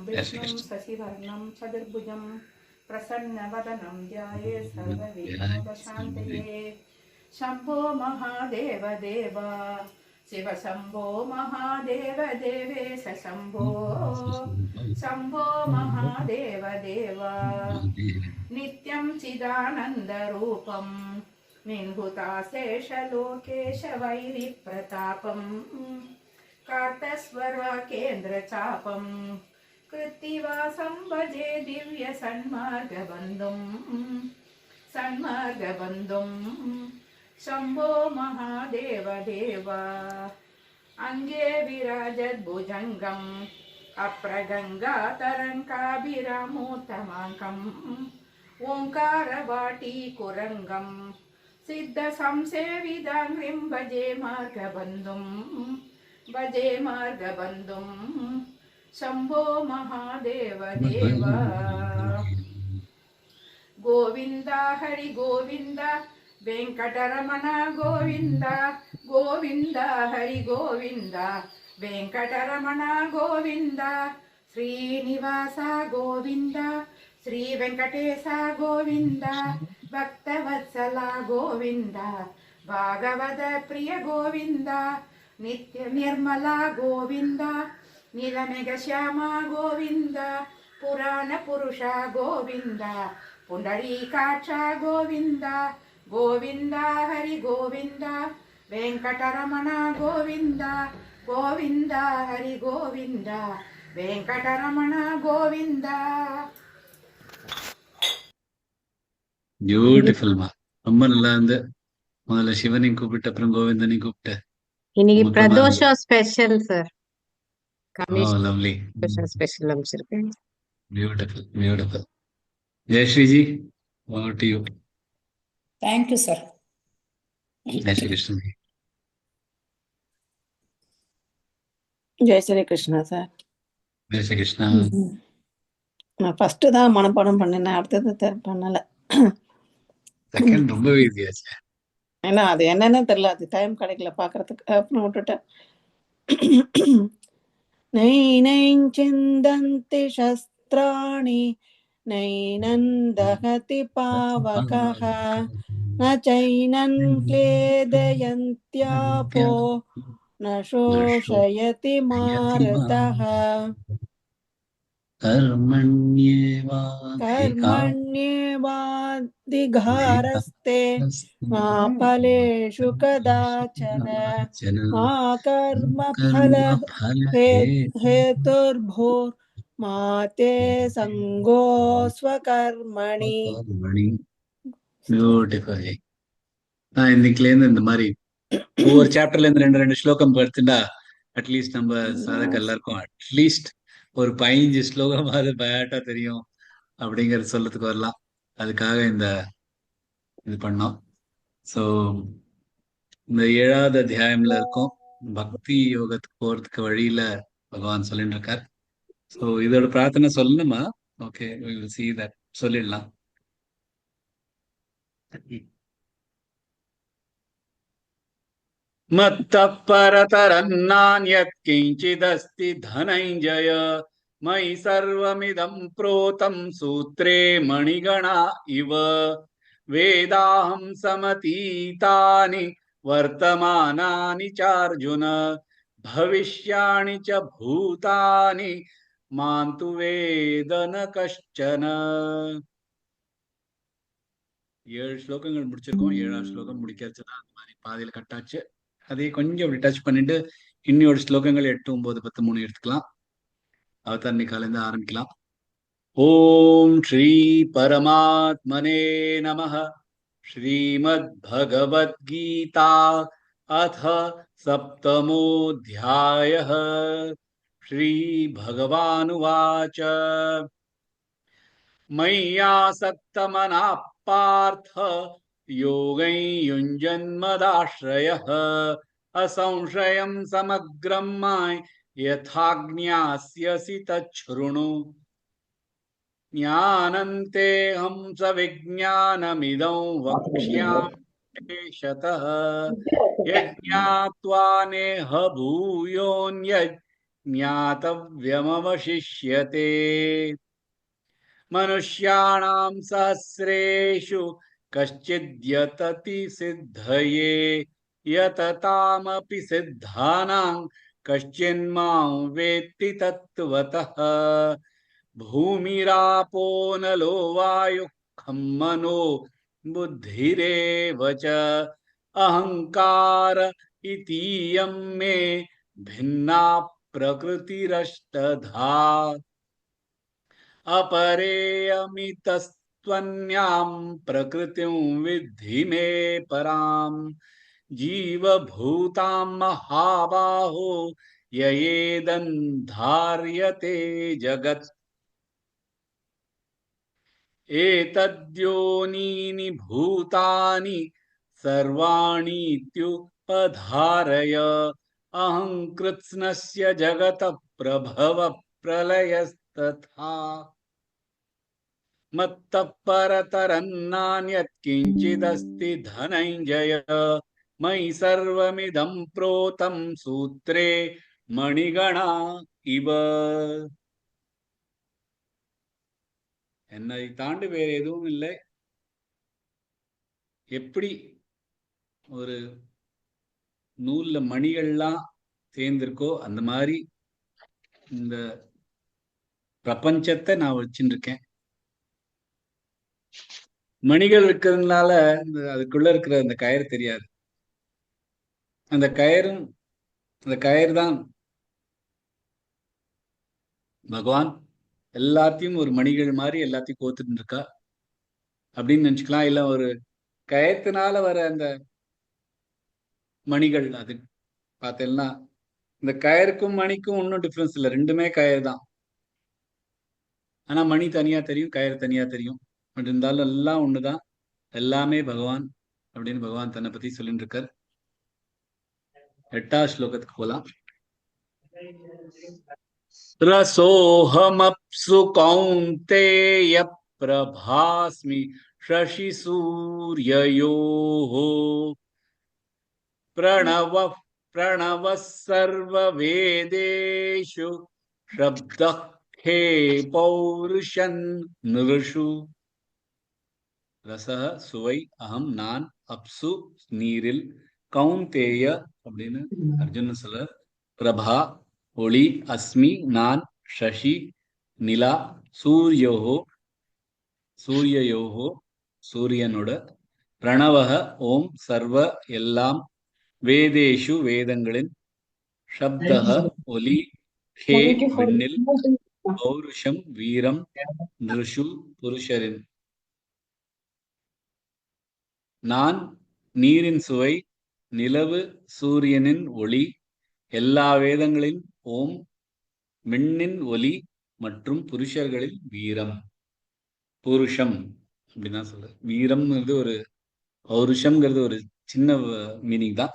विष्णुं शशिवर्णं चतुर्भुजं प्रसन्नवदनं ध्यायेत् सर्वविघ्नोपशान्तये। शम्भो महादेव देव शिव शम्भो महादेव देवेश शम्भो शम्भो महादेव देव नित्यं चिदानन्दरूपं निन्हुताशेषलोकेश वैरिप्रतापं कार्तस्वर केन्द्रचापं कृत्तिवासं भजे दिव्यसन्मार्गबन्धुं सन्मार्गबन्धुं शम्भो महादेव देव अङ्गे विराजद्भुजङ्गम् अप्रगङ्गातरङ्गाभिरामोत्तमाङ्कम् ओङ्कारवाटीकुरङ्गं सिद्धसंसेविदाङ्घ्रिं भजे मार्गबन्धुं शम्भो महादेव देव गोविन्द हरि गोविन्द वेङ्कटरमण गोविन्द गोविन्द हरि गोविन्द वेङ्कटरमण गोविन्द श्रीनिवास गोविन्द श्री वेङ्कटेश गोविन्द भक्तवत्सल गोविन्द भागवत प्रिय गोविन्द नित्य निर्मला गोविन्द नीलमेघश्यामा गोविन्द पुराण पुरुष गोविन्द पुण्डरीकाक्ष गोविन्द गोविन्द हरि गोविन्द वेङ्कटरमण गोविन्द गोविन्द हरि गोविन्द वेङ्कटरमण गोविन्द. பியூட்டிஃபுல்மா, ரொம்ப நல்லா இருந்து. முதல்ல சிவனையும் கூப்பிட்டு அப்புறம் கோவிந்தனையும் கூப்பிட்டு. இன்னைக்கு Pradosham special sir. Lovely, special அமைச்சிருக்கேன். Beautiful beautiful. Jayashreeji, over to you. Thank you sir. Jai Shri Krishnan. Jai Shri Krishna sir. Jai Shri Krishna. நான் ஃபர்ஸ்ட் தான் மனப்பாடம் பண்ணினேன், அடுத்தது பண்ணல. செகண்ட் ரொம்ப ஈஸியாச்சு. ஏன்னா அது என்னன்னு தெரியல, அது டைம் கிடைக்கல பாக்குறதுக்கு, அப்புறம் விட்டுட்டேன். நைனைஞ்சிந்தந்தி சஸ்திராணி நைனன் தஹதி பாவகஹ ந சைனன் க்லேதயந்த்யாபோ ந சோஷயதி மாருதஹ कर्मण्येवाधिकारस्ते मा फलेषु कदाचन मा कर्मफल हेतुर्भूर्मा ते संगो स्वकर्मणि. பியூட்டிஃபுல். நான் இன்னைக்குல இருந்து இந்த மாதிரி ஒவ்வொரு சாப்டர்ல இருந்து ரெண்டு ஸ்லோகம் எடுத்துட்டா அட்லீஸ்ட் நம்ம சாதக எல்லாருக்கும் அட்லீஸ்ட் ஒரு 15 ஸ்லோகமாவது பயாட்டா தெரியும் அப்படிங்கறது சொல்லத்துக்கு வரலாம். அதுக்காக இது பண்ணோம். ஸோ இந்த 7வது அத்தியாயம்ல இருக்கும், பக்தி யோகத்துக்கு போறதுக்கு வழியில பகவான் சொல்லிட்டு இருக்கார். ஸோ இதோட பிரார்த்தனை சொல்லணுமா? Okay, we will see that. சொல்லிடலாம். मत्तः परतरन्नान्यत् किञ्चिदस्ति धनञ्जय मयि सर्वमिदं प्रोतं सूत्रे मणिगणा इव वेदाहं समतीतानि वर्तमानानि चार्जुन भविष्याणि च भूतानि मां तु वेद न कश्चन. 7 ஸ்லோகங்கள் முடிச்சிருக்கோம். 7ஆவது ஸ்லோகம் முடிக்கிறதுதான் அந்த மாதிரி பாதியில கட்டாச்சு. அதே கொஞ்சம் அப்படி டச் பண்ணிட்டு இன்னொரு ஸ்லோகங்கள் 8, 9, 10, 3 எடுத்துக்கலாம். அவதாரணிக்காலேருந்து ஆரம்பிக்கலாம். ஓம் ஸ்ரீ பரமாத்மனே நமஹ. ஸ்ரீமத் பகவத்கீதா அத சப்தமோऽध्यायः. ஸ்ரீ பகவானுவாச்ச மய்யாசக்தமனः पार्थ योगं युञ्जन्मदाश्रयः असंशयं समग्रं माय यथा ज्ञास्यसि तच्छृणु. ज्ञानन्तेऽहं सविज्ञानमिदं वक्ष्यामि शतः यज्ञात्वा नेह भूयोऽन्यत् ज्ञातव्यमवशिष्यते मनुष्याणां सहस्रेषु कश्चिद्यतति सिद्धये यततामपि सिद्धानां कश्चिन्मां वेत्ति तत्त्वतः भूमिरापो नलो वायुः खं मनो बुद्धिरेव च अहंकार इतीयं मे भिन्ना प्रकृतिरष्टधा अपरेयमितस्त्वन्यां प्रकृतिं विद्धि मे परां जीवभूतां महाबाहो ययेदन्धार्यते जगत् एतद्योनीनि भूतानि सर्वाणीत्युपधारय अहं कृत्स्नस्य जगतः प्रभव प्रलयस्तथा मत्तः परतरन्नान्यत् किञ्चिदस्ति धनञ्जय मयि सर्वमिदं प्रोतं सूत्रे मणिगणा इव என்னை தாண்டி வேற எதுவும் இல்லை. எப்படி ஒரு நூல்ல மணிகள்லாம் சேர்ந்திருக்கோ அந்த மாதிரி இந்த பிரபஞ்சத்தை நான் வச்சுட்டு இருக்கேன். மணிகள் இருக்கிறதுனால அதுக்குள்ள இருக்கிற அந்த கயிறு தெரியாது. அந்த கயிறு தான் பகவான் எல்லாத்தையும் ஒரு மணிகள் மாதிரி எல்லாத்தையும் கோத்துட்டு இருக்கா அப்படின்னு நினைச்சுக்கலாம். இல்ல ஒரு கயத்தினால வர அந்த மணிகள் அது பார்த்தேன்னா இந்த கயருக்கும் மணிக்கும் ஒன்றும் டிஃப்ரென்ஸ் இல்லை, ரெண்டுமே கயிறு தான். ஆனா மணி தனியா தெரியும், கயிறு தனியா தெரியும். பட் இருந்தாலும் எல்லாம் ஒண்ணுதான், எல்லாமே பகவான் அப்படின்னு பகவான் தன்னை பத்தி சொல்லிட்டு இருக்கார். 8வது ஸ்லோகத்துக்கு போலாம். रसोऽहमप्सु कौन्तेय प्रभास्मि शशि सूर्ययोः प्रणवः सर्ववेदेषु शब्दः खे पौरुषन् नृषु ரசஹ சுவை, அகம் நான், அப்சு நீரில், கௌந்தேய அப்படின்னு அர்ஜுனன் சொல்ற, பிரபா ஒளி, அஸ்மி நான், ஷஷி நிலா, சூரியோஹோ சூரியனோட, பிரணவக ஓம் சர்வ எல்லாம், வேதேஷு வேதங்களின், சப்தக ஒலி, ஹே விண்ணில், பௌருஷம் வீரம், நிருஷு புருஷரின், நான் நீரின் சுவை, நிலவு சூரியனின் ஒளி, எல்லா வேதங்களின் ஓம், விண்ணின் ஒலி மற்றும் புருஷர்களில் வீரம். புருஷம் அப்படின்னா சொல்ற வீரம்ங்கிறது ஒரு பௌருஷம்ங்கிறது ஒரு சின்ன மீனிங் தான்.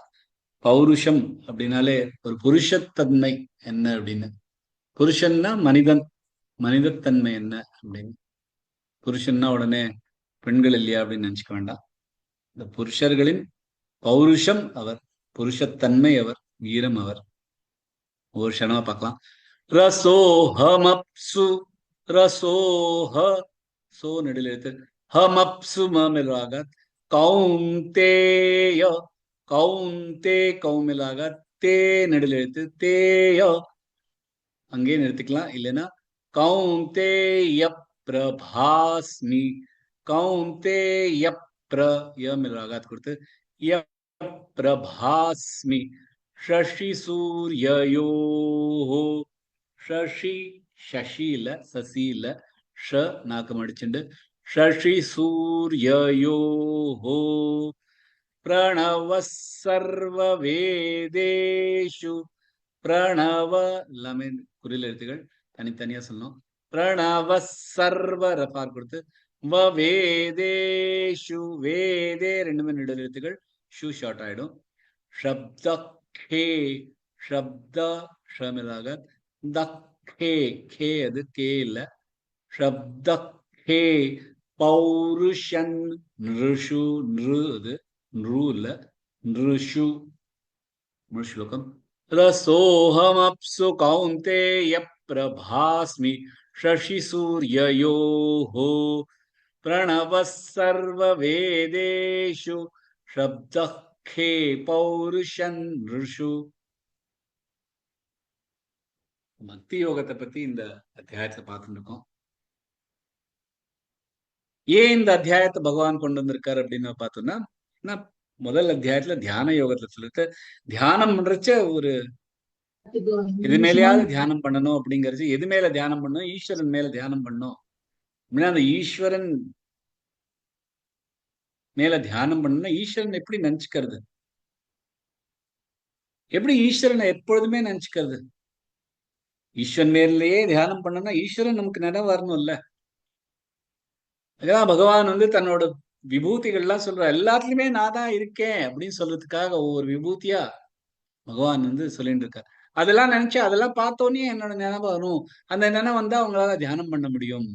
பௌருஷம் அப்படின்னாலே ஒரு புருஷத்தன்மை என்ன அப்படின்னு, புருஷன்னா மனிதன், மனிதத்தன்மை என்ன அப்படின்னு. புருஷன்னா உடனே பெண்கள் இல்லையா அப்படின்னு நினைச்சுக்க வேண்டாம். இந்த புருஷர்களின் பௌருஷம் அவர், புருஷத்தன்மை அவர், வீரம் அவர். ஒரு க்ஷணமா பார்க்கலாம். ரசோஹமப்சு, ரசோஹ சோ நெடில் எழுத்து, ஹமப்சு மேலாக, கௌந்தேய கௌந்தே கௌமிலாக, தே நெடில் எழுத்து, தேய அங்கே நிறுத்திக்கலாம். இல்லைன்னா கௌந்தேய பிரபாஸ்மி, கௌந்தேய மிலாகாத் கொடுத்து பிரபாஸ்மி, ஷஷி சூர்யயோஹோ, ஷஷி ஷஷி இல்ல, சசி இல்ல, ஷ நாக்கம் அடிச்சுண்டு, ஷஷி சூர்யயோஹோ பிரணவ சர்வ வேதேஷு, பிரணவ எல்லாமே குறில் எழுத்துகள் தனித்தனியா சொல்லணும். பிரணவ சர்வ ரஃபார் கொடுத்து, வேதேஷு வேதே ரெண்டுமே நெடில் எழுத்துக்கள், ஷூ ஷார்ட் ஆயிடும். சப்தே சப்த ஷமிலாக, தக்கே கே அது கே இல்ல, சப்தே பௌருஷன் நிருஷு, நிரு அது நிரு இல்ல, நிருஷு. ஸ்லோகம் रसोऽहमप्सु कौन्तेय प्रभास्मि शशिसूर्ययोः प्रणवः सर्ववेदेषु शब्दः खे पौरुषन् ऋषु. பக்தி யோகத்தை பத்தி இந்த அத்தியாயத்தை பார்த்துட்டு இருக்கோம். ஏன் இந்த அத்தியாயத்தை பகவான் கொண்டு வந்திருக்காரு அப்படின்னு பார்த்தோம்னா, முதல் அத்தியாயத்துல தியான யோகத்துல சொல்லிட்டு தியானம் பண்றச்ச ஒரு எது மேலேயாவது தியானம் பண்ணணும் அப்படிங்கறது, எது மேல தியானம் பண்ணணும், ஈஸ்வரன் மேல தியானம் பண்ணணும் அப்படின்னா, அந்த ஈஸ்வரன் மேல தியானம் பண்ணணும்னா ஈஸ்வரன் எப்படி நினைச்சுக்கிறது, எப்படி ஈஸ்வரனை எப்பொழுதுமே நினைச்சுக்கிறது. ஈஸ்வரன் மேலேயே தியானம் பண்ணணும்னா ஈஸ்வரன் நமக்கு நினைவு வரணும்ல. அதான் பகவான் தன்னோட விபூதிகள்லாம் சொல்ற, எல்லாத்துலயுமே நான் தான் இருக்கேன் அப்படின்னு சொல்றதுக்காக ஒவ்வொரு விபூதியா பகவான் சொல்லிட்டு இருக்காரு. அதெல்லாம் நினைச்சு அதெல்லாம் பார்த்தோன்னே என்னோட நினைவு வரும். அந்த நினைவு வந்தா அவங்களால தியானம் பண்ண முடியும்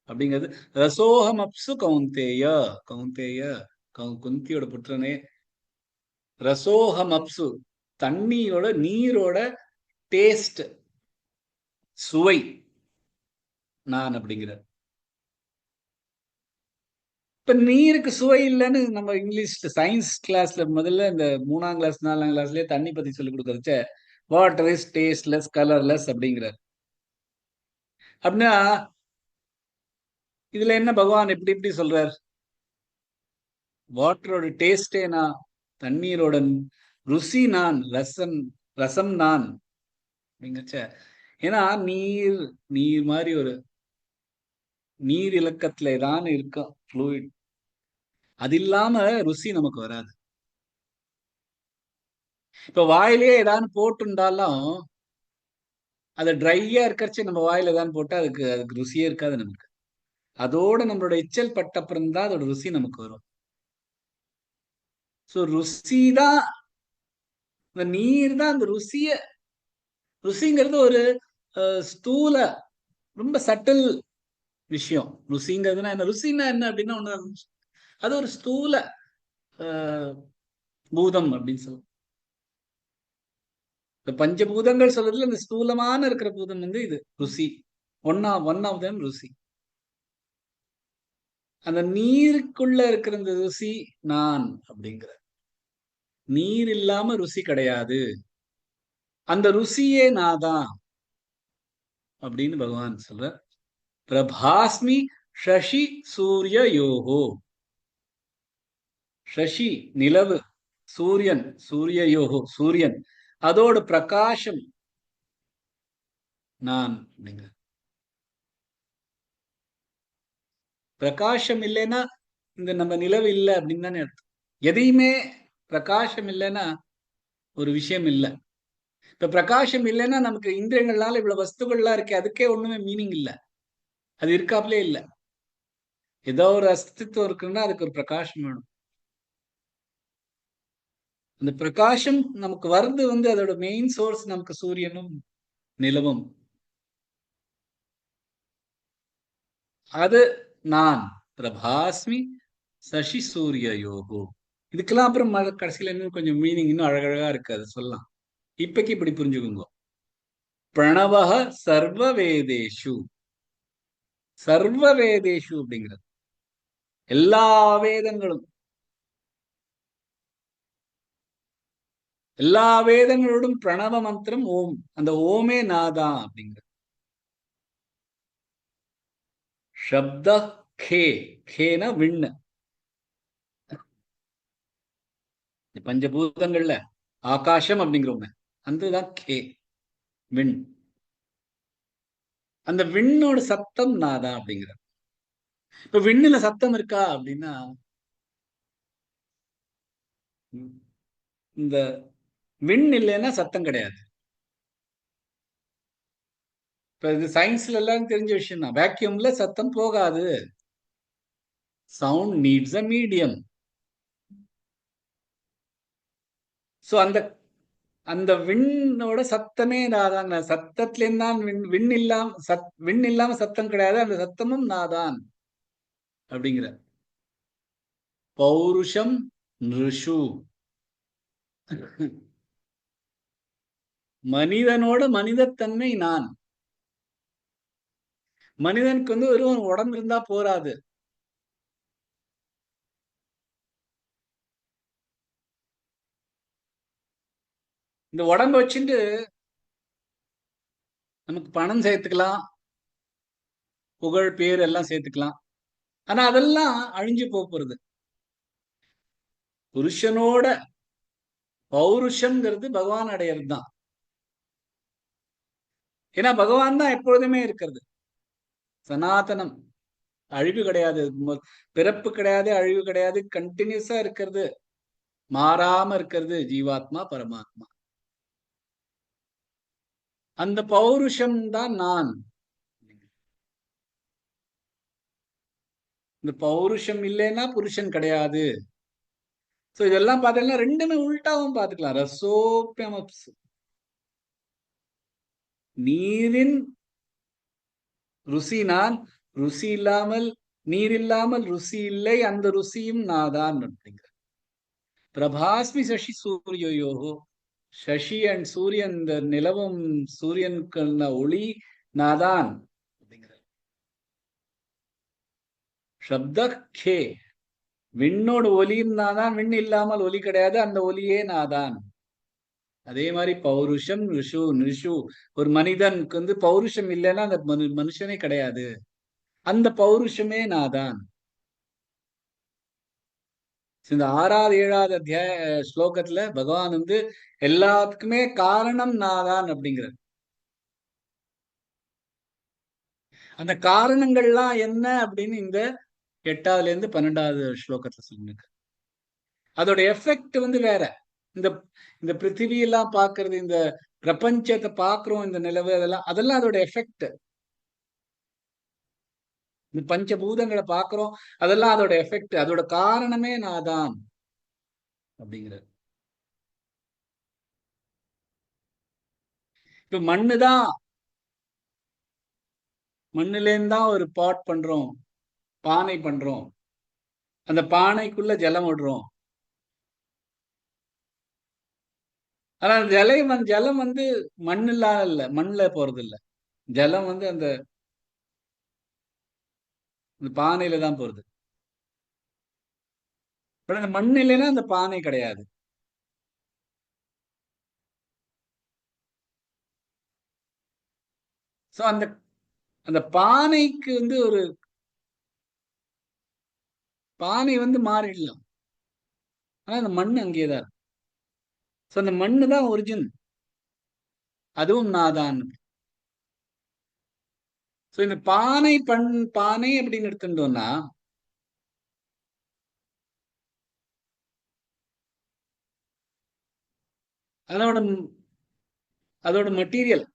அப்படிங்கிறது. ரசோகம் அப்சு கௌந்தேய, கௌந்தேய குந்தியோட புத்திரனே, ரசோகம் அப்சு தண்ணியோட நீரோட டேஸ்ட் சுவை நான் அப்படிங்கிறார். இப்ப நீருக்கு சுவை இல்லைன்னு நம்ம இங்கிலீஷ்ல சயின்ஸ் கிளாஸ்ல முதல்ல இந்த 3ஆம் கிளாஸ் 4ஆம் கிளாஸ்லயே தண்ணி பத்தி சொல்லி கொடுக்கறச்ச வாட்டர் இஸ் டேஸ்ட்லெஸ் கலர்லெஸ் அப்படிங்கிறார். அப்படின்னா இதுல என்ன பகவான் எப்படி எப்படி சொல்றார்? வாட்டரோட டேஸ்டே நான், தண்ணீரோட ருசி நான், ரசம் நான் அப்படிங்கச்ச. ஏன்னா நீர் நீர் மாதிரி ஒரு நீர் இலக்கத்துல தான் இருக்கும் ஃப்ளூயிட். அது இல்லாம ருசி நமக்கு வராது. இப்ப வாயிலே ஏதாவது போட்டுண்டாலும் அது ட்ரையா இருக்கறச்சு நம்ம வாயில ஏதாவது போட்டா அதுக்கு ருசியே இருக்காது நமக்கு. அதோட நம்மளோட எச்சல் பட்டப்புறம் தான் அதோட ருசி நமக்கு வரும். சோ ருசி தான், இந்த நீர் தான் அந்த ருசிங்கிறது ஒரு ஸ்தூல ரொம்ப சட்டில் விஷயம். ருசிங்கிறதுனா என்ன, ருசின்னா என்ன அப்படின்னா ஒண்ணு, அது ஒரு ஸ்தூல பூதம் அப்படின்னு சொல்லுவோம். இந்த பஞ்சபூதங்கள் சொல்றதுல இந்த ஸ்தூலமான இருக்கிற பூதம் இது ருசி. ஒன் ஆஃப் தம் ருசி. அந்த நீருக்குள்ள இருக்கிற இந்த ருசி நான் அப்படிங்கிற. நீர் இல்லாம ருசி கிடையாது, அந்த ருசியே நான் தான் அப்படின்னு பகவான் சொல்ற. பிரபாஸ்மி ஷஷி சூரிய யோகோ. ஷஷி நிலவு, சூரியன் சூரிய யோகோ சூரியன், அதோட பிரகாசம் நான் அப்படிங்கிற. பிரகாசம் இல்லைன்னா இந்த நம்ம நிலவு இல்லை அப்படின்னு தானே அர்த்தம். எதையுமே பிரகாசம் இல்லைன்னா ஒரு விஷயம் இல்லை. இப்ப பிரகாசம் இல்லைன்னா நமக்கு இந்திரியங்கள்னால இவ்வளவு வஸ்துக்கள்லாம் இருக்கு, அதுக்கே ஒண்ணுமே மீனிங் இல்லை, அது இருக்காப்லே இல்லை. ஏதோ ஒரு அஸ்தித்வம் இருக்குன்னா அதுக்கு ஒரு பிரகாசம் வேணும். அந்த பிரகாசம் நமக்கு வருது அதோட மெயின் சோர்ஸ் நமக்கு சூரியனும் நிலவும். அது நான் பிரபாஸ்மி சசி சூரிய யோகோ. இதுக்கெல்லாம் அப்புறம் கடைசியில இன்னும் கொஞ்சம் மீனிங் இன்னும் அழகழகா இருக்கு, அது சொல்லலாம். இப்பக்கு இப்படி புரிஞ்சுக்குங்க. பிரணவஹ சர்வ வேதேஷு, சர்வ வேதேஷு அப்படிங்கிறது எல்லா வேதங்களும், எல்லா வேதங்களோடும் பிரணவ மந்திரம் ஓம். அந்த ஓமே நாதான் அப்படிங்கிறது. சப்த கே, கேன விண்ணு. பஞ்சபூதங்கள்ல ஆகாசம் அப்படிங்கிறவங்க அதுதான் கே, விண். அந்த விண்ணோட சத்தம் நாதான் அப்படிங்கிற. இப்ப விண்ணுல சத்தம் இருக்கா அப்படின்னா, இந்த விண் இல்லைன்னா சத்தம் கிடையாது. இப்ப இது சயின்ஸ்ல எல்லாம் தெரிஞ்ச விஷயம் தான். வேக்யூம்ல சத்தம் போகாது. Sound needs a medium. So அந்த விண்ணோட சத்தமே நாதான். சத்தத்துல இருந்தான் விண் இல்லாம சத்தம் கிடையாது, அந்த சத்தமும் நாதான் அப்படிங்கிற. பௌருஷம் நிருஷு, மனிதனோட மனிதத்தன்மை நான். மனிதனுக்கு வந்து வெறும் உடம்பு இருந்தா போராது. இந்த உடம்ப வச்சுட்டு நமக்கு பணம் சேர்த்துக்கலாம், புகழ் பேர் எல்லாம் சேர்த்துக்கலாம். ஆனா அதெல்லாம் அழிஞ்சு போறது. புருஷனோட பௌருஷம்ங்கிறது பகவான் அடையிறது தான். ஏன்னா பகவான் தான் எப்பொழுதுமே இருக்கிறது. சனாதனம், அழிவு கிடையாது, பிறப்பு கிடையாது, அழிவு கிடையாது, கண்டினியூஸா இருக்கிறது, மாறாம இருக்கிறது ஜீவாத்மா பரமாத்மா. அந்த பௌருஷம் தான் நான். இந்த பௌருஷம் இல்லைன்னா புருஷன் கிடையாது. சோ இதெல்லாம் பார்த்தீங்கன்னா ரெண்டுமே உள்டாவும் பார்த்துக்கலாம். ரசோப்பியம் அப்சு. நீரின் ருசி நான், ருசி இல்லாமல் நீர் இல்லாமல் ருசி இல்லை, அந்த ருசியும் நாதான் அப்படிங்கிற. பிரபாஸ்மி சசி சூரியோகோ. சசி அண்ட் சூரியன், இந்த நிலவும் சூரியனுக்கு ஒளி நாதான் அப்படிங்கிற. சப்தே, விண்ணோடு ஒலியும் நாதான், விண் இல்லாமல் ஒலி கிடையாது, அந்த ஒலியே நாதான். அதே மாதிரி பௌருஷம் ரிஷு நிஷு. ஒரு மனிதனுக்கு வந்து பௌருஷம் இல்லைன்னா அந்த மனுஷனே கிடையாது. அந்த பௌருஷமே நாதான். இந்த 6வது 7வது அத்தியாய ஸ்லோகத்துல பகவான் வந்து எல்லாத்துக்குமே காரணம் நாதான் அப்படிங்கிறார். அந்த காரணங்கள்லாம் என்ன அப்படின்னு இந்த 8வதுல இருந்து 12வது ஸ்லோகத்துல சொல்லிருக்கு. அதோட எஃபெக்ட் வந்து வேற. இந்த இந்த பிருத்திவியெல்லாம் பாக்குறது, இந்த பிரபஞ்சத்தை பாக்குறோம், இந்த நிலவு, அதெல்லாம் அதோட எஃபெக்ட். இந்த பஞ்சபூதங்களை பாக்குறோம், அதெல்லாம் அதோட எஃபெக்ட். அதோட காரணமே நாதான் அப்படிங்கிறது. இப்ப மண்ணுதான், மண்ணுலேருந்து தான் ஒரு பாட் பண்றோம், பானை பண்றோம். அந்த பானைக்குள்ள ஜலம் விடுறோம். ஆனா ஜலம் வந்து மண்ணுல இல்ல, மண்ணுல போறது இல்ல. ஜலம் வந்து அந்த பானையில தான் போறது. அந்த மண் இல்லைன்னா அந்த பானை கிடையாது. சோ அந்த அந்த பானைக்கு வந்து ஒரு பானை வந்து மாறிடலாம், ஆனா அந்த மண் அங்கேதான். சோ அந்த மண்ணு தான் ஒரிஜின், அதுவும் நாதான். சோ இந்த பானை பானை அப்படின்னு எடுத்துட்டோம்னா அதோட அதோட மெட்டீரியல்,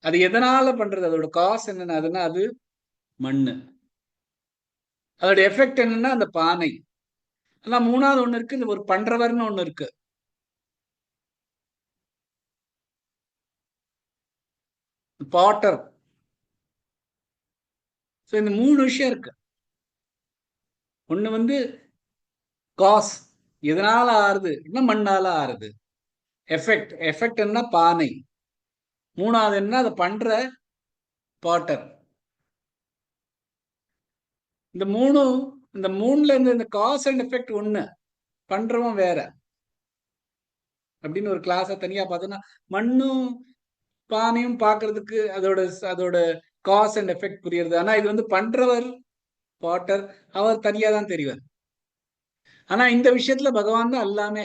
அது எதனால பண்றது, அதோட காசு என்னன்னா அதுன்னா அது மண்ணு. அதோட எஃபெக்ட் என்னன்னா அந்த பானை. ஆனா 3வது ஒண்ணு இருக்கு, இந்த ஒரு பண்றவர்னு ஒண்ணு இருக்கு. பாட்டர். சோ இந்த 3 விஷயம் இருக்கு. ஒண்ணு வந்து காஸ், எதனால ஆறுது, என்ன மண்ணால ஆறுது. எஃபெக்ட், எஃபெக்ட் என்ன பானை. 3வது என்ன, அதை பண்ற பாட்டர். இந்த மூணும், இந்த மூணுல இருந்து இந்த காஸ் அண்ட் எஃபெக்ட் ஒண்ணு, பண்றவன் வேற அப்படின்னு ஒரு கிளாஸ தனியா பார்த்தோம்னா மண்ணும் பானையும் பாக்குறதுக்கு அதோட அதோட காஸ் அண்ட் எஃபெக்ட் புரியுது. ஆனா இது வந்து பண்றவர் பாட்டர், அவர் தனியா தான் தெரிவார். ஆனா இந்த விஷயத்துல பகவான் தான் எல்லாமே.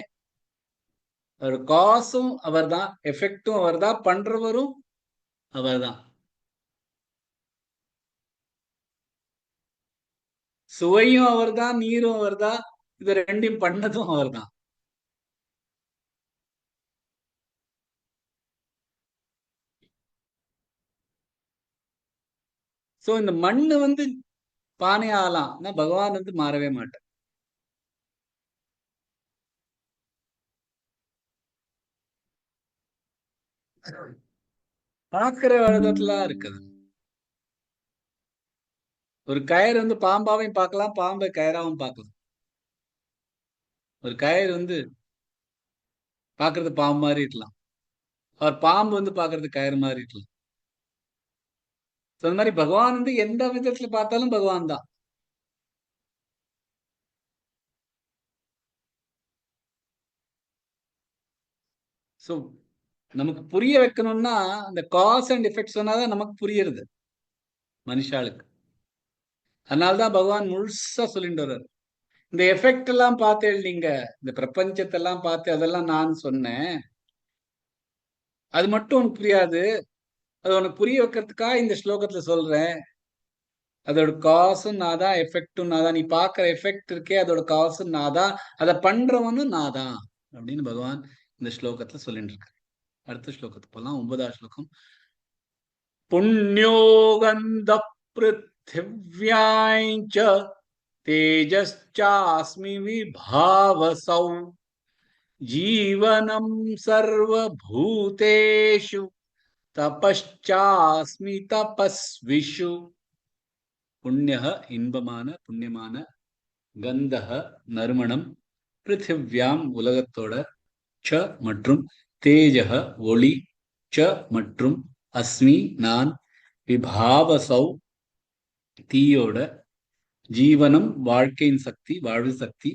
அவர் காசும் அவர் தான், எஃபெக்டும் அவர் தான், பண்றவரும் அவர் தான். சுவையும் அவர் தான், நீரும் அவர் தான், இது ரெண்டையும் பண்ணதும் அவர் தான். சோ இந்த மண்ணு வந்து பானை ஆகலாம், ஆனா பகவான் வந்து மாறவே மாட்டார். பாக்குற விதத்துல இருக்குது. ஒரு கயிறு வந்து பாம்பாவையும் பார்க்கலாம், பாம்பை கயிறாவும் பார்க்கலாம். ஒரு கயிறு வந்து பாக்குறது பாம்பு மாதிரி இருக்கலாம், அவர் பாம்பு வந்து பாக்குறதுக்கு கயிறு மாதிரி இருக்கலாம். அந்த மாதிரி பகவான் வந்து எந்த விதத்துல பார்த்தாலும் பகவான் தான். சோ நமக்கு புரிய வைக்கணும்னா அந்த காஸ் அண்ட் எஃபெக்ட் சொன்னாதான் நமக்கு புரியுறது மனுஷாளுக்கு. அதனால்தான் பகவான் முழுசா சொல்லிட்டு வர்றாரு. இந்த எஃபெக்ட் எல்லாம் பார்த்து நீங்க இந்த பிரபஞ்சத்தை எல்லாம் பார்த்து அதெல்லாம் நான் சொன்னேன், அது மட்டும் உனக்கு புரியாது. அது உனக்கு புரிய வைக்கிறதுக்காக இந்த ஸ்லோகத்துல சொல்றேன். அதோட காசும் நான் தான், எஃபெக்டும் நான் தான். நீ பாக்குற எஃபெக்ட் இருக்கே அதோட காசும் நான் தான், அதை பண்றவனும் நான் தான் அப்படின்னு பகவான் இந்த ஸ்லோகத்துல சொல்லிட்டு இருக்க. அடுத்த ஸ்லோகத்துக்கு போலாம். 9வது ஸ்லோகம். புண்ணியோகந்த பிருத்திவ்யாஞ்ச தேஜஸ்சாஸ்மி விபாவசௌ ஜீவனம் சர்வபூதேஷு தபஸ்சாஸ்மி தபஸ்விஷு. புண்ணியக இன்பமான புண்ணியமான, கந்தக நறுமணம், பிருத்திவ்யாம் உலகத்தோட, ச மற்றும் தேஜக ஒளி, ச மற்றும் அஸ்மி நான், விபாவசௌ தீயோட, ஜீவனம் வாழ்க்கையின் சக்தி வாழ்வு சக்தி,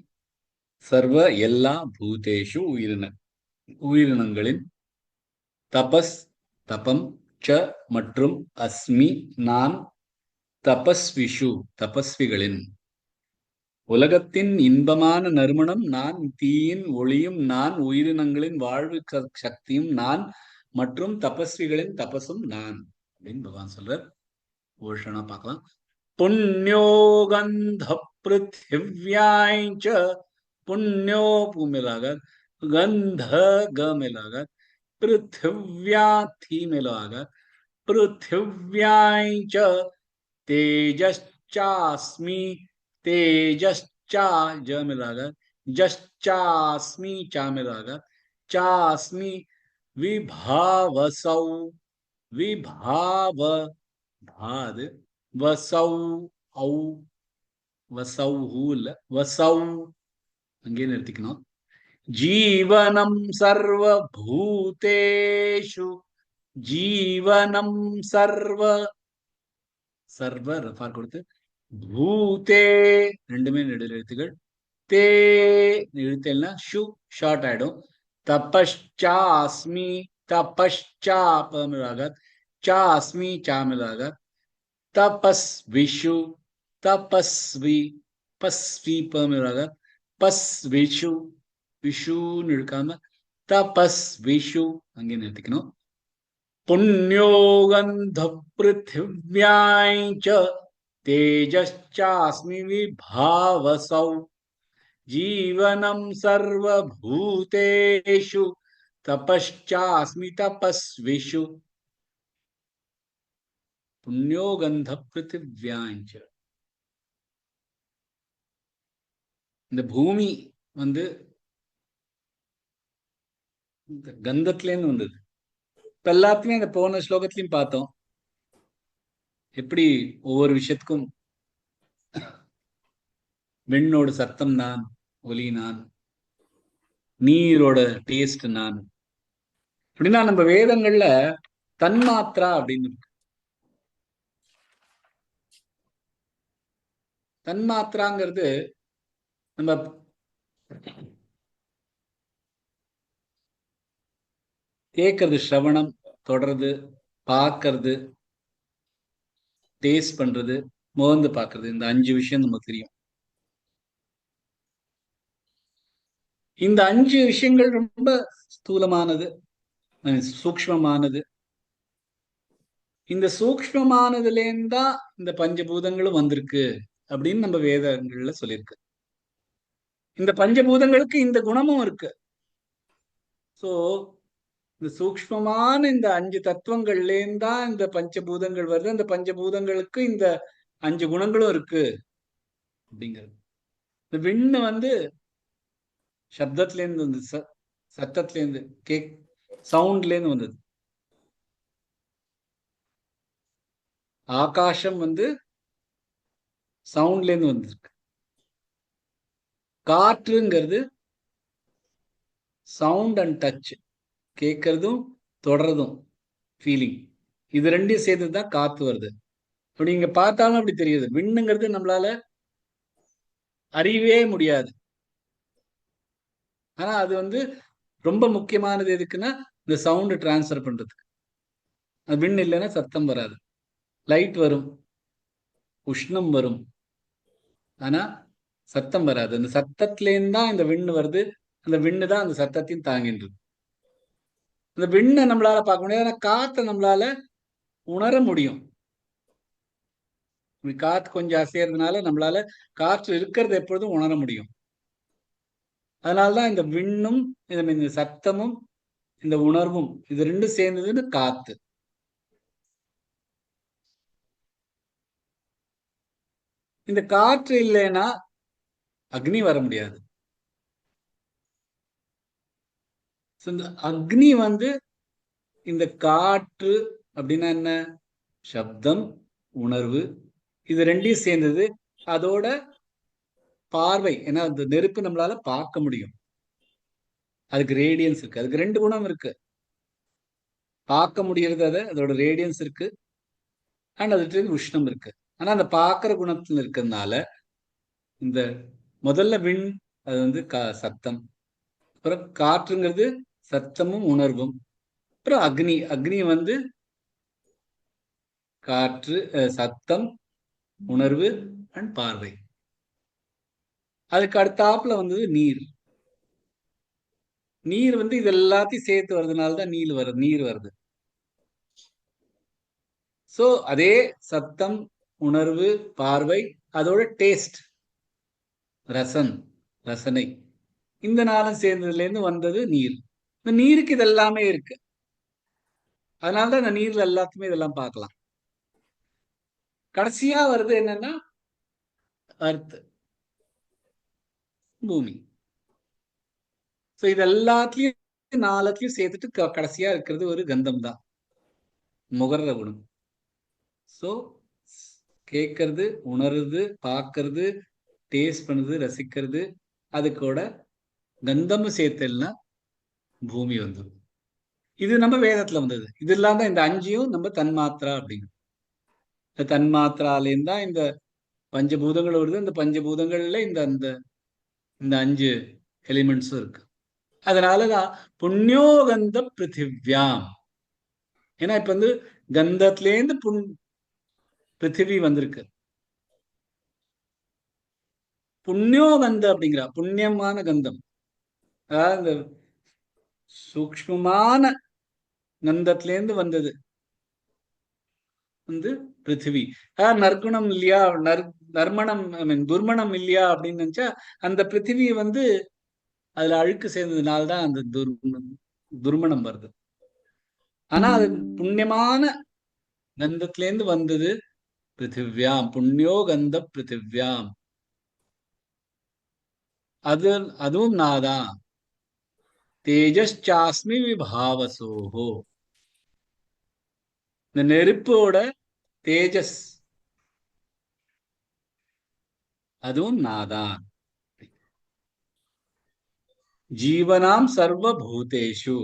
சர்வ எல்லா பூதேஷு உயிரினங்களின், தபஸ் தபம், ச மற்றும் அஸ்மி நான், தபஸ்விஷு தபஸ்விகளின். உலகத்தின் இன்பமான நறுமணம் நான், தீயின் ஒளியும் நான், உயிரினங்களின் வாழ்வு சக்தியும் நான், மற்றும் தபஸ்விகளின் தபசும் நான் அப்படின்னு பகவான் சொல்றார். ஓஷனா பார்க்கலாம். புண்ணியோகந்த பிருத்திவ்யாஞ்ச, புண்ணியோ பூமிலாக, கந்த கமிலாக, பிருத்திவ்யா தீமிலாக, பிருத்திவ்யாஞ்ச तेजश्चास्मि, तेजश्चा ज मिलागा, जश्चास्मि चा मिलागा, चास्मि विभावसौ, विभाव भाद वसौ औ वसौहूल वसौ अंगे निर्तिकनो. जीवनं सर्वभूतेषु, जीवनं सर्व சர்வ ரஃபார் கொடுத்து, பூதே ரெண்டுமே நெடுல் எழுத்துகள், தே எழுத்தல்னா ஷு ஷார்ட் ஆயிடும். தபஸ்சாஸ்மி, தபஸ்சா பமிலாகாத், சாஸ்மி சாமிலாகாத், தபஸ்விஷு, தபஸ்வி பஸ்வி பமிலாகாத், பஸ்விஷு விஷுன்னு எடுக்காம தபஸ்விஷு அங்கே நிறுத்திக்கணும். புண்ணியோகந்த பிருத்திவ்யாஞ்ச தேஜஸ்சாஸ்மி விபாவசௌ ஜீவனம் சர்வபூதேஷு தபஸ்சாஸ்மி தபஸ்விஷு. புண்ணியோகந்த பிருத்திவ்யாஞ்ச, இந்த பூமி வந்து கந்தத்திலேருந்து வந்தது. இப்ப எல்லாத்தையுமே இந்த போன ஸ்லோகத்திலையும் பார்த்தோம், எப்படி ஒவ்வொரு விஷயத்துக்கும் விண்ணோட சத்தம் நான், ஒலி நான், நீரோட டேஸ்ட் நான். அப்படின்னா நம்ம வேதங்கள்ல தன்மாத்ரா அப்படின்னு இருக்கு. தன்மாத்ராங்கிறது நம்ம கேட்கறது, ஸ்ரவணம், தொடர்றது, பார்க்கறது, டேஸ்ட் பண்றது, மோந்து பார்க்கறது, இந்த 5 விஷயம் நமக்கு தெரியும். இந்த 5 விஷயங்கள் ரொம்ப ஸ்தூலமானது, சூக்ஷ்மமானது. இந்த சூக்ஷ்மமானதுலேருந்தா இந்த பஞ்சபூதங்களும் வந்திருக்கு அப்படின்னு நம்ம வேதங்கள்ல சொல்லியிருக்கு. இந்த பஞ்சபூதங்களுக்கு இந்த குணமும் இருக்கு. சோ இந்த சூக்ஷ்மமான இந்த 5 தத்துவங்கள்லேருந்தா இந்த பஞ்சபூதங்கள் வருது. அந்த பஞ்சபூதங்களுக்கு இந்த 5 குணங்களும் இருக்கு அப்படிங்கிறது. இந்த விண்ணு வந்து சப்தத்திலேருந்து வந்தது, சத்தத்திலேருந்து, சவுண்ட்லேருந்து வந்தது. ஆகாசம் வந்து சவுண்ட்லேருந்து வந்திருக்கு. காற்றுங்கிறது சவுண்ட் அண்ட் டச், கேட்கறதும் தொடர்றதும் ஃபீலிங், இது ரெண்டையும் சேர்த்து தான் காத்து வருது. அப்படி இங்க பார்த்தாலும் அப்படி தெரியுது. விண்ணுங்கிறது நம்மளால அறியவே முடியாது. ஆனா அது வந்து ரொம்ப முக்கியமானது எதுக்குன்னா இந்த சவுண்ட் டிரான்ஸ்ஃபர் பண்றதுக்கு. அது விண் இல்லைன்னா சத்தம் வராது. லைட் வரும், உஷ்ணம் வரும், ஆனா சத்தம் வராது. அந்த சத்தத்திலேருந்து தான் இந்த விண்ணு வருது. அந்த விண்ணு தான் அந்த சத்தத்தையும் தாங்கின்றது. அந்த விண்ணை நம்மளால பார்க்க முடியாது, ஆனா காத்தை நம்மளால உணர முடியும். காத்து கொஞ்சம் அசையறதுனால நம்மளால காற்று இருக்கிறது எப்பொழுதும் உணர முடியும். அதனாலதான் இந்த விண்ணும் இந்த சத்தமும் இந்த உணர்வும் இது ரெண்டும் சேர்ந்ததுன்னு காத்து. இந்த காற்று இல்லைன்னா அக்னி வர முடியாது. இந்த அக்னி வந்து இந்த காற்று அப்படின்னா என்ன? சப்தம், உணர்வு, இது ரெண்டையும் சேர்ந்தது. அதோட பார்வை, ஏன்னா அந்த நெருப்பு நம்மளால பார்க்க முடியும். அதுக்கு ரேடியன்ஸ் இருக்கு. அதுக்கு 2 குணம் இருக்கு. பார்க்க முடியறது, அதோட ரேடியன்ஸ் இருக்கு, அண்ட் அதுக்கு உஷ்ணம் இருக்கு. ஆனா அந்த பார்க்கிற குணத்துல இருக்கிறதுனால இந்த முதல்ல விண் அது வந்து சத்தம், அப்புறம் காற்றுங்கிறது சத்தமும் உணர்வும், அப்புறம் அக்னி. அக்னி வந்து காற்று, சத்தம், உணர்வு அண்ட் பார்வை. அதுக்கு அடுத்தாப்புல வந்தது நீர். நீர் வந்து இது எல்லாத்தையும் சேர்த்து வர்றதுனாலதான் நீர் வருது. சோ அதே சத்தம், உணர்வு, பார்வை, அதோட டேஸ்ட், ரசனை, இந்த நாளும் சேர்ந்ததுல இருந்து வந்தது நீர். இந்த நீருக்கு இது எல்லாமே இருக்கு. அதனாலதான் இந்த நீர்ல எல்லாத்துமே இதெல்லாம் பார்க்கலாம். கடைசியா வருது என்னன்னா அர்த், பூமி. சோ இது எல்லாத்துலயும் 4த்தையும் சேர்த்துட்டு கடைசியா இருக்கிறது ஒரு கந்தம் தான், முகர்ற குணம். சோ கேட்கறது, உணர்றது, பார்க்கறது, டேஸ்ட் பண்ணுறது, ரசிக்கிறது, அது கூட கந்தமும் சேர்த்தல்னா பூமி வந்துடும். இது நம்ம வேதத்துல வந்தது. இது இல்லாம இந்த 5ஐயும் நம்ம தன்மாத்திரா அப்படிங்க. இந்த தன்மாத்திராலேருந்து தான் இந்த பஞ்சபூதங்கள் வருது. இந்த பஞ்சபூதங்கள்ல இந்த அந்த இந்த 5 எலிமெண்ட்ஸும் இருக்கு. அதனாலதான் புண்ணியோகந்த பிருத்திவ்யாம். ஏன்னா இப்ப வந்து கந்தத்திலேருந்து பிருத்திவி வந்திருக்கு. புண்ணியோகந்த அப்படிங்கிற புண்ணியமான கந்தம், அதாவது இந்த சூக்ஷ்மமான கந்தத்திலேருந்து வந்தது வந்து பிருத்திவி. நற்குணம் இல்லையா, நறுமணம், துர்மணம் இல்லையா அப்படின்னு நினைச்சா அந்த பிருத்திவியை வந்து அதுல அழுக்கு சேர்ந்ததுனால்தான் அந்த துர்மணம் வருது. ஆனா அது புண்ணியமான கந்தத்திலேருந்து வந்தது பிருத்திவ்யாம், புண்ணியோ கந்த பிருத்திவ்யாம். அதுவும் நாதான். தேஜஸ்சாஸ்மி விபாவசோஹோ. இந்த நெருப்போட தேஜஸ் அதுவும் நாதான். ஜீவனாம் சர்வ பூதேஷு,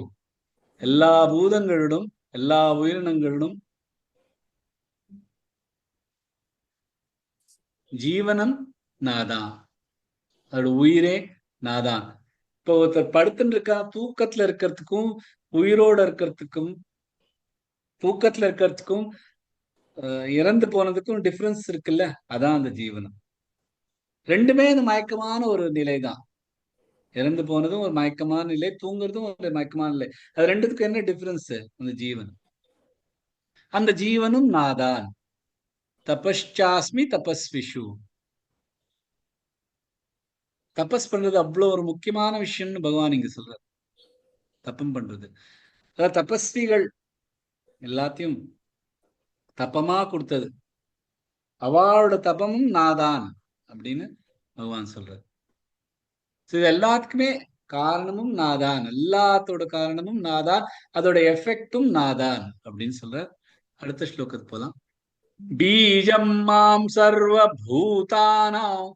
எல்லா பூதங்களிடம், எல்லா உயிரினங்களிடம் ஜீவனம் நாதான், அதோட உயிரே நாதான். இப்போ ஒருத்தர் படுத்துன்னு இருக்கா, தூக்கத்துல இருக்கிறதுக்கும் உயிரோட இருக்கிறதுக்கும், தூக்கத்துல இருக்கிறதுக்கும் இறந்து போனதுக்கும் டிஃபரன்ஸ் இருக்குல்ல, அதான் அந்த ஜீவனம். ரெண்டுமே இந்த மயக்கமான ஒரு நிலை தான். இறந்து போனதும் ஒரு மயக்கமான நிலை, தூங்குறதும் ஒரு மயக்கமான நிலை. அது ரெண்டுத்துக்கும் என்ன டிஃபரன்ஸ்? அந்த ஜீவன். அந்த ஜீவனும் நாதான். தபஸ்சாஸ்மி தபஸ்விஷு. தபஸ் பண்றது அவ்வளவு ஒரு முக்கியமான விஷயம்னு பகவான் இங்க சொல்றார். தப்பம் பண்றது, அதாவது தபஸ்விகள் எல்லாத்தையும் தப்பமா கொடுத்தது, அவளோட தபமும் நாதான் அப்படின்னு பகவான் சொல்றார். இது எல்லாத்துக்குமே காரணமும் நாதான், எல்லாத்தோட காரணமும் நாதான், அதோட எஃபெக்டும் நாதான் அப்படின்னு சொல்ற. அடுத்த ஸ்லோகத்துக்கு போலாம். பீஜம் மாம் சர்வ பூதானாம்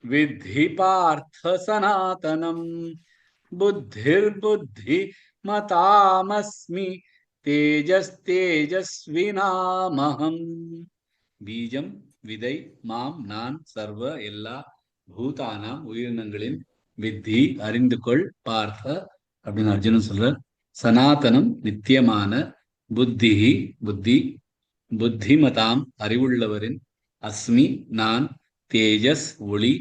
வித்தி பார்த்த சனாதனம் புத்திர் புத்தி மதாமஸ்மி தேஜஸ்வினாமஹம். பீஜம் விதை, மாம் நான், சர்வ எல்லா, பூதானாம் உயிரினங்களின், வித்தி அறிந்து கொள், பார்த்த அப்படின்னு அர்ஜுனன் சொல்றார். சனாதனம் நித்தியமான, புத்தி புத்தி, புத்திமதாம் அறிவுள்ளவரின், அஸ்மி நான், தேஜஸ் ஒளி,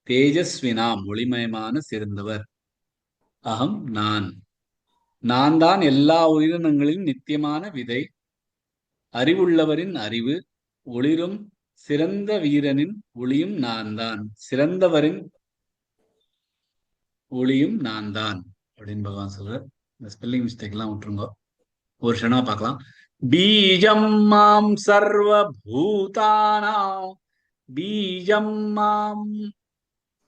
தேஜஸ்வினாம் ஒளிமயமான சிறந்தவர், அகம் நான். நான் தான் எல்லா உயிரினங்களின் நித்தியமான விதை, அறிவுள்ளவரின் அறிவு, ஒளிரும் சிறந்த வீரனின் ஒளியும் நான் தான், சிறந்தவரின் ஒளியும் நான் தான் அப்படின்னு பகவான் சொல்றார். இந்த ஸ்பெல்லிங் மிஸ்டேக் எல்லாம் விட்டுருங்க, ஒரு க்ஷணமா பார்க்கலாம். பீஜம் மாம் சர்வ பூதானாம், பீஜம் மாம்,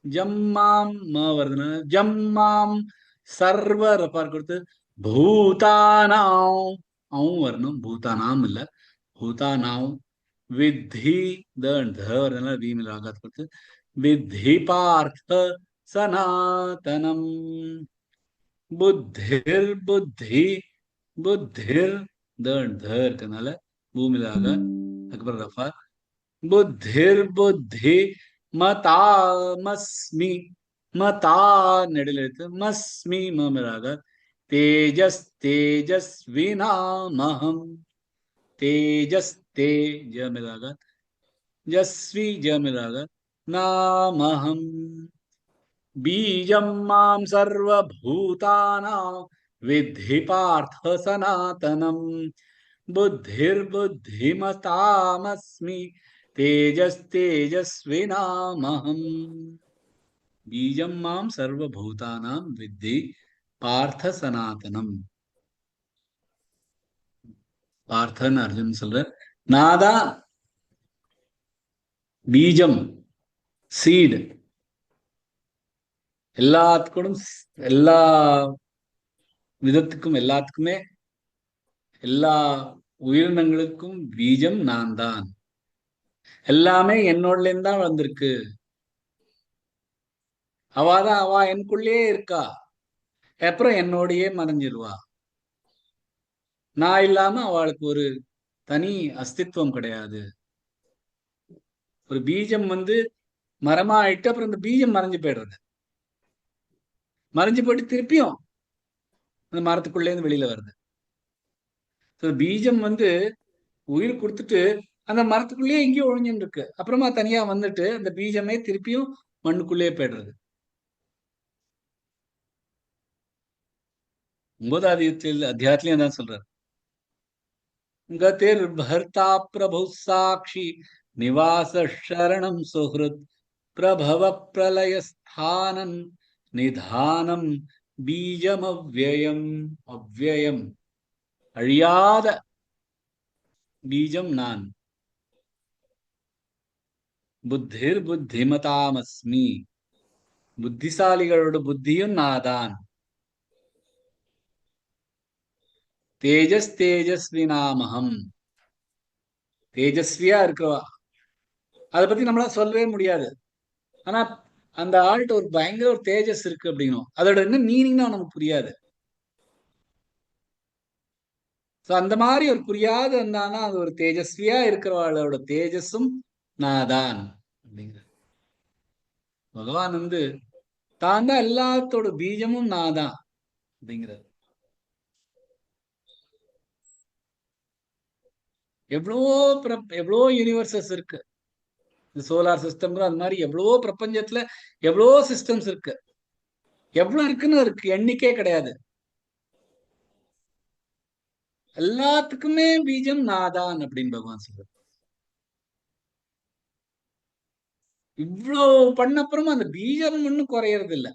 ஜம்மாம் வருதுன்னா ஜம்மாம், சர்வ ரப்பார் கொடுத்து பூதானாம் அவன் வரணும், பூதானாம் இல்ல பூதானாம். வித்தி வருதுன்னா வீமில் ஆகாத் கொடுத்து வித்தி பார்த்த சனாதனம். புத்திர் புத்தி, புத்திர் இருக்கனால பூமியிலாக, அதுக்கப்புறம் ரஃபா. புத்திர் புத்தி மதாமஸ்மி, மதா நெடில் எடுத்து மஸ்மி மேலாக. தேஜஸ் தேஜஸ்வினாமஹம், தேஜஸ் தேஜ மேலாக, ஜஸ்வி ஜ மேலாக, நாமஹம். பீஜம் மாம் சர்வபூதானாம் வித்தி பார்த்த சனாதனம். புத்திர் புத்திமதாமஸ்மி, தேஜஸ் தேஜஸ்வினாமஹம். பீஜம் மாம் சர்வபூதானாம் வித்தி பார்த்த சனாதனம். பார்த்தன்னு அர்ஜுன் சொல்ற. நாதான் பீஜம், சீடு, எல்லாத்துக்கும் எல்லா விதத்துக்கும் எல்லாத்துக்குமே எல்லா உயிரினங்களுக்கும் பீஜம் நான் தான். எல்லாமே என்னோடல இருந்து தான் வந்திருக்கு. அவாதான் அவ எனக்குள்ளேயே இருக்கா, அப்புறம் என்னோடையே மறைஞ்சிருவா. நான் இல்லாம அவளுக்கு ஒரு தனி அஸ்தித்வம் கிடையாது. ஒரு பீஜம் மரமா ஆயிட்டு அப்புறம் இந்த பீஜம் மறைஞ்சு போயிடுறது. மறைஞ்சு போயிட்டு திருப்பியும் அந்த மரத்துக்குள்ளே இருந்து வெளியில வருது. பீஜம் உயிர் கொடுத்துட்டு அந்த மரத்துக்குள்ளேயே எங்கேயோ ஒழிஞ்சுன்னு இருக்கு. அப்புறமா தனியா வந்துட்டு அந்த பீஜமே திருப்பியும் மண்ணுக்குள்ளேயே போயிடுறது. 9வது அத்தியாயத்திலயும் தான் சொல்றாரு. கதிர் பர்த்தா பிரபு சாட்சி நிவாச சரணம் சுஹ்ருத் பிரபவ பிரலய ஸ்தானம் நிதானம் பீஜம் அவ்யயம். அவ்யயம் அழியாத பீஜம் நான். புத்திர் புத்திமதாமஸ்மி, புத்திசாலிகளோட புத்தியும் நாதான். தேஜஸ் தேஜஸ்வினாமஹம், தேஜஸ்வியா இருக்கிறவா. அதை பத்தி நம்மளால சொல்லவே முடியாது. ஆனா அந்த ஆள்கிட்ட ஒரு பயங்கர ஒரு தேஜஸ் இருக்கு அப்படின்னும், அதோட என்ன மீனிங்னா நமக்கு புரியாது. அந்த மாதிரி ஒரு புரியாது இருந்தானா அது ஒரு தேஜஸ்வியா இருக்கிறவாளோட தேஜஸும் நாதான் அப்படிங்கிற. பகவான் தான் தான் எல்லாத்தோட பீஜமும் நாதான் அப்படிங்கிறது. எவ்வளோ யூனிவர்சஸ் இருக்கு. இந்த சோலார் சிஸ்டம் அது மாதிரி எவ்வளவோ பிரபஞ்சத்துல எவ்வளவோ சிஸ்டம்ஸ் இருக்கு. எவ்வளவு இருக்குன்னு இருக்கு, எண்ணிக்கே கிடையாது. எல்லாத்துக்குமே பீஜம் நாதான் அப்படின்னு பகவான் சொல்றாரு. இவ்வளவு பண்ணப்புறமா அந்த பீஜம் ஒன்னும் குறையறது இல்லை.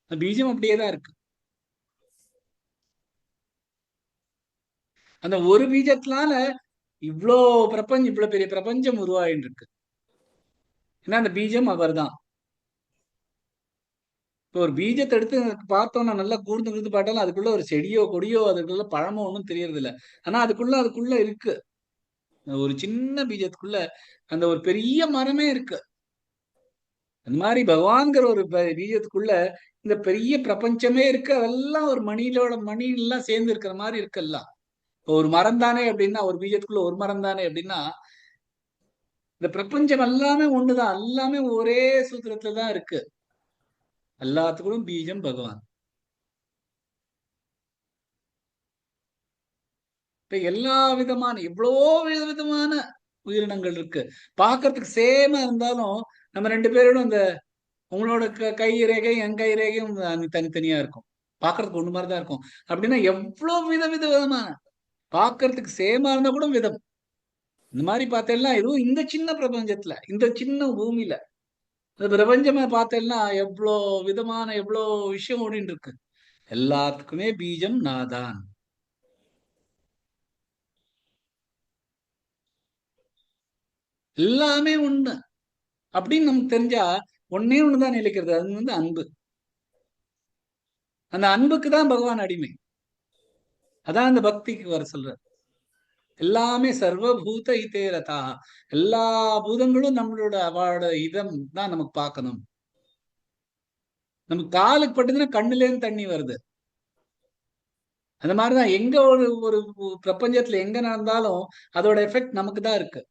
அந்த பீஜம் அப்படியேதான் இருக்கு. அந்த ஒரு பீஜத்தினால இவ்வளோ பிரபஞ்சம், இவ்வளவு பெரிய பிரபஞ்சம் உருவாயின்னு இருக்கு. ஏன்னா அந்த பீஜம் அவர் தான். இப்போ ஒரு பீஜத்தை எடுத்து பார்த்தோம்னா நல்லா கூர்ந்து பார்த்தாலும் அதுக்குள்ள ஒரு செடியோ கொடியோ அதுக்குள்ள பழமோ ஒன்றும் தெரியறது இல்லை. ஆனா அதுக்குள்ள இருக்கு. ஒரு சின்ன பீஜத்துக்குள்ள அந்த ஒரு பெரிய மரமே இருக்கு. அந்த மாதிரி பகவான்கிற ஒரு பீஜத்துக்குள்ள இந்த பெரிய பிரபஞ்சமே இருக்கு, அதெல்லாம் ஒரு மணி எல்லாம் சேர்ந்து இருக்கிற மாதிரி இருக்குல்லாம். ஒரு மரம் தானே அப்படின்னா, ஒரு பீஜத்துக்குள்ள ஒரு மரம் தானே அப்படின்னா, இந்த பிரபஞ்சம் எல்லாமே ஒண்ணுதான், எல்லாமே ஒரே சூத்திரத்துல தான் இருக்கு. எல்லாத்துக்கும் பீஜம் பகவான். இப்ப எல்லா விதமான எவ்வளவோ விதவிதமான உயிரினங்கள் இருக்கு. பாக்குறதுக்கு சேமா இருந்தாலும் நம்ம 2 பேரோட அந்த உங்களோட கை ரேகை என் கை ரேகையும் தனித்தனியா இருக்கும். பாக்குறதுக்கு ஒண்ணு மாதிரிதான் இருக்கும். அப்படின்னா எவ்வளவு விதமான பாக்குறதுக்கு சேமா இருந்தா கூட விதம். இந்த மாதிரி பார்த்தேன்னா இதுவும் இந்த சின்ன பிரபஞ்சத்துல, இந்த சின்ன பூமியில இந்த பிரபஞ்சமா பார்த்தேன்னா எவ்வளோ விதமான எவ்வளோ விஷயம் ஓடிட்டு இருக்கு. எல்லாத்துக்குமே பீஜம் நாதான். எல்லாமே ஒண்ணு அப்படின்னு நமக்கு தெரிஞ்சா ஒன்னே ஒண்ணுதான் நிலைக்கிறது. அது அன்பு. அந்த அன்புக்கு தான் பகவான் அடிமை. அதான் அந்த பக்திக்கு வர சொல்ற. எல்லாமே சர்வபூத இதேரதா, எல்லா பூதங்களும் நம்மளோட அவளோட இதம் தான் நமக்கு பார்க்கணும். நமக்கு காலுக்கு பட்டுதுன்னா கண்ணுல இருந்து தண்ணி வருது. அந்த மாதிரிதான் எங்க ஒரு ஒரு பிரபஞ்சத்துல எங்க நடந்தாலும் அதோட எஃபெக்ட் நமக்கு தான் இருக்கு.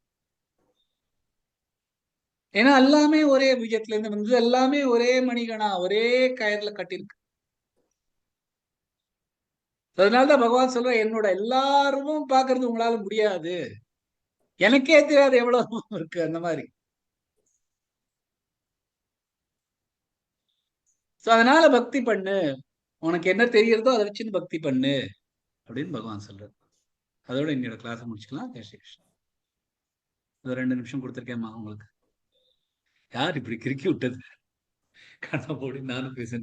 ஏன்னா எல்லாமே ஒரே பீஜத்துல இருந்து வந்து எல்லாமே ஒரே மணிகணா ஒரே கயிறுல கட்டிருக்கு. அதனாலதான் பகவான் சொல்ற, என்னோட எல்லாரும் பாக்குறது உங்களால முடியாது, எனக்கே தெரியாது எவ்வளவு இருக்கு அந்த மாதிரி. அதனால பக்தி பண்ணு, உனக்கு என்ன தெரியறதோ அதை வச்சு பக்தி பண்ணு அப்படின்னு பகவான் சொல்றாரு. அதோட என்னோட கிளாஸ் முடிச்சுக்கலாம். ஜெய் ஸ்ரீ கிருஷ்ணா. ஒரு 2 நிமிஷம் கொடுத்துருக்கேம்மா உங்களுக்கு. யார் இப்படி கிறுக்கி விட்டது? கண்ணா போடி நானும் பேசுறேன்.